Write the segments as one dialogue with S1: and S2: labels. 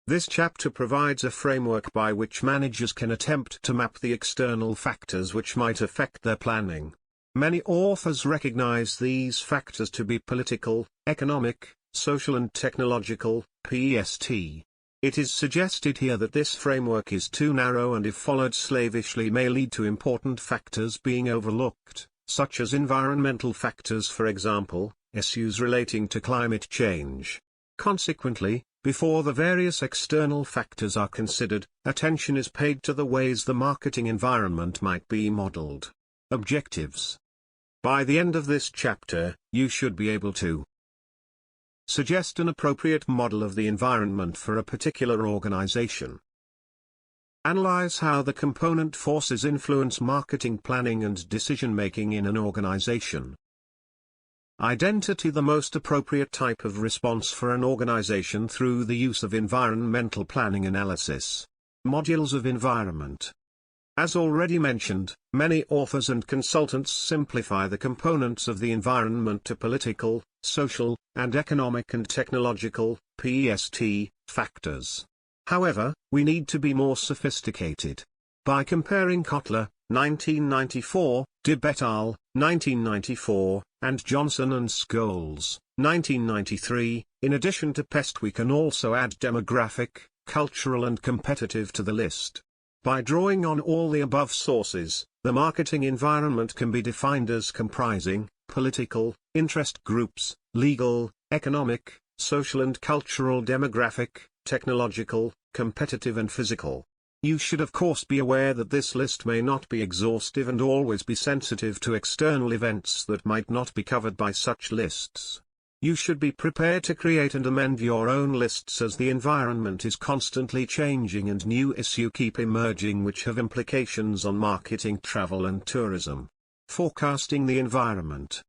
S1: This chapter provides a framework by which managers can attempt to map the external factors which might affect their planning. Many authors recognize these factors to be political, economic, social and technological, PST. It is suggested here that this framework is too narrow and if followed slavishly may lead to important factors being overlooked, such as environmental factors, for example, issues relating to climate change. Consequently, before the various external factors are considered, attention is paid to the ways the marketing environment might be modeled. Objectives. By the end of this chapter, you should be able to suggest an appropriate model of the environment for a particular organization. Analyze how the component forces influence marketing planning and decision-making in an organization. Identify the most appropriate type of response for an organization through the use of environmental planning analysis. Modules of environment. As already mentioned, many authors and consultants simplify the components of the environment to political, social, and economic and technological, PST, factors. However, we need to be more sophisticated. By comparing Kotler, 1994, Dibb et al., 1994, and Johnson and Scholes, 1993, in addition to pest we can also add demographic, cultural and competitive to the list. By drawing on all the above sources, the marketing environment can be defined as comprising political, interest groups, legal, economic, social and cultural, demographic, technological, competitive and physical. You should of course be aware that this list may not be exhaustive and always be sensitive to external events that might not be covered by such lists. You should be prepared to create and amend your own lists as the environment is constantly changing and new issues keep emerging which have implications on marketing, travel and tourism. Forecasting the environment.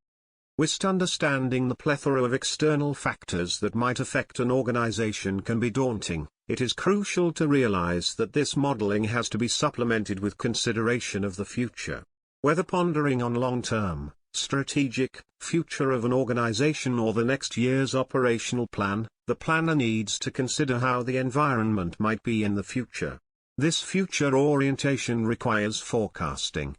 S1: Whilst understanding the plethora of external factors that might affect an organization can be daunting, it is crucial to realize that this modeling has to be supplemented with consideration of the future. Whether pondering on long-term, strategic future of an organization or the next year's operational plan, the planner needs to consider how the environment might be in the future. This future orientation requires forecasting.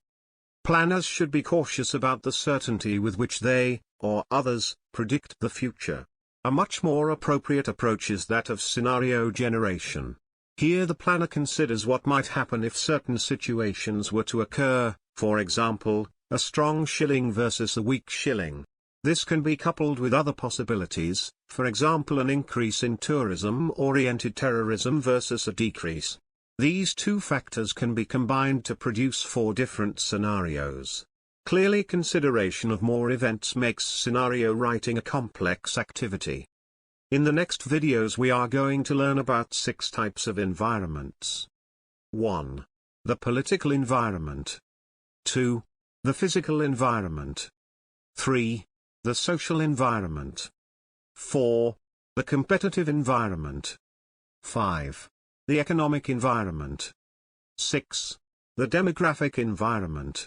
S1: Planners should be cautious about the certainty with which they, or others, predict the future. A much more appropriate approach is that of scenario generation. Here the planner considers what might happen if certain situations were to occur, for example, a strong shilling versus a weak shilling. This can be coupled with other possibilities, for example an increase in tourism-oriented terrorism versus a decrease. These two factors can be combined to produce 4 different scenarios. Clearly, consideration of more events makes scenario writing a complex activity. In the next videos we are going to learn about 6 types of environments. 1. The political environment. 2. The physical environment. 3. The social environment. 4. The competitive environment. 5. The economic environment. 6. The demographic environment.